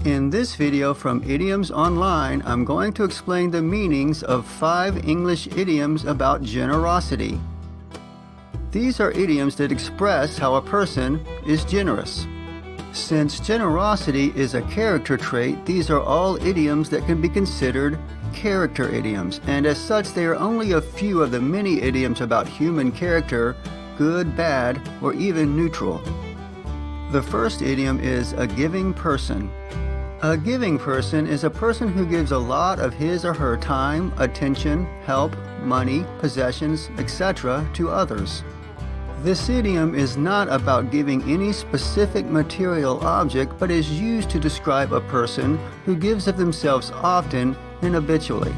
In this video from Idioms.Online, I'm going to explain the meanings of 5 English idioms about generosity. These are idioms that express how a person is generous. Since generosity is a character trait, these are all idioms that can be considered character idioms, and as such they are only a few of the many idioms about human character, good, bad, or even neutral. The first idiom is a giving person. A giving person is a person who gives a lot of his or her time, attention, help, money, possessions, etc. to others. This idiom is not about giving any specific material object, but is used to describe a person who gives of themselves often and habitually.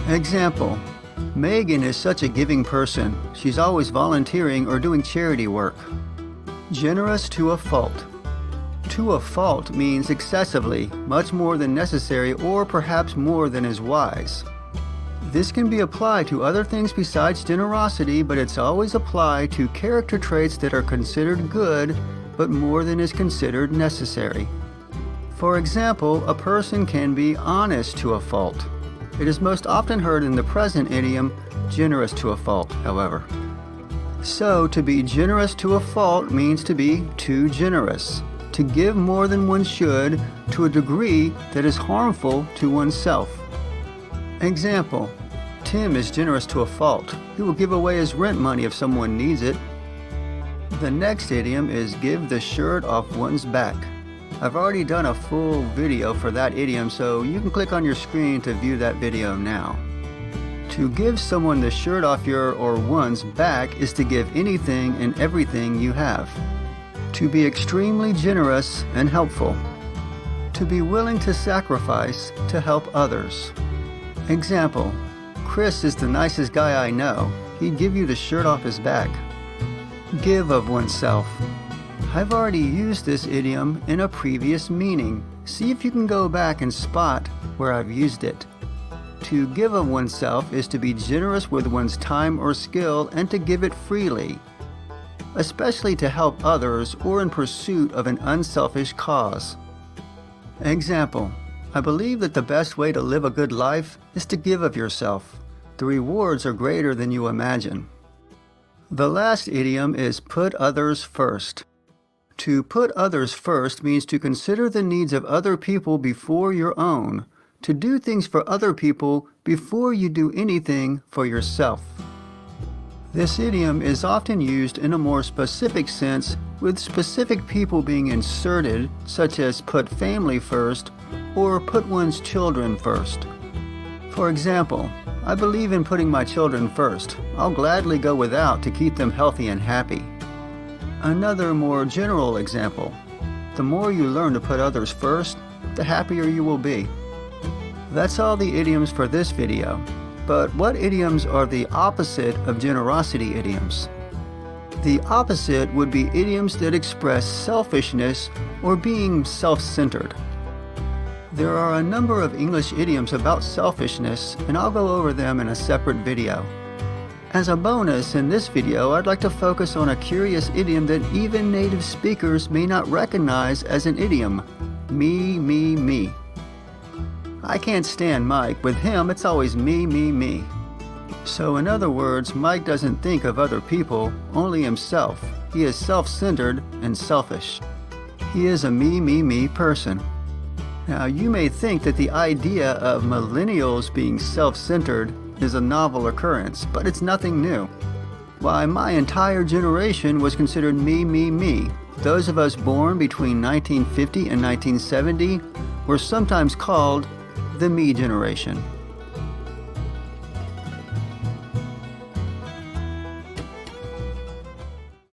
Example: Megan is such a giving person. She's always volunteering or doing charity work. Generous to a fault. To a fault means excessively, much more than necessary, or perhaps more than is wise. This can be applied to other things besides generosity, but it's always applied to character traits that are considered good, but more than is considered necessary. For example, a person can be honest to a fault. It is most often heard in the present idiom, generous to a fault, however. So, to be generous to a fault means to be too generous, to give more than one should to a degree that is harmful to oneself. Example: Tim is generous to a fault. He will give away his rent money if someone needs it. The next idiom is give the shirt off one's back. I've already done a full video for that idiom, so you can click on your screen to view that video now. To give someone the shirt off your or one's back is to give anything and everything you have. To be extremely generous and helpful. To be willing to sacrifice to help others. Example: Chris is the nicest guy I know. He'd give you the shirt off his back. Give of oneself. I've already used this idiom in a previous meaning. See if you can go back and spot where I've used it. To give of oneself is to be generous with one's time or skill and to give it freely, especially to help others or in pursuit of an unselfish cause. Example: I believe that the best way to live a good life is to give of yourself. The rewards are greater than you imagine. The last idiom is put others first. To put others first means to consider the needs of other people before your own, to do things for other people before you do anything for yourself. This idiom is often used in a more specific sense, with specific people being inserted, such as put family first or put one's children first. For example, I believe in putting my children first. I'll gladly go without to keep them healthy and happy. Another more general example: the more you learn to put others first, the happier you will be. That's all the idioms for this video. But what idioms are the opposite of generosity idioms? The opposite would be idioms that express selfishness or being self-centered. There are a number of English idioms about selfishness, and I'll go over them in a separate video. As a bonus, in this video, I'd like to focus on a curious idiom that even native speakers may not recognize as an idiom: me, me, me. I can't stand Mike. With him, it's always me, me, me. So in other words, Mike doesn't think of other people, only himself. He is self-centered and selfish. He is a me, me, me person. Now, you may think that the idea of millennials being self-centered is a novel occurrence, but it's nothing new. Why, my entire generation was considered me, me, me. Those of us born between 1950 and 1970 were sometimes called the me generation.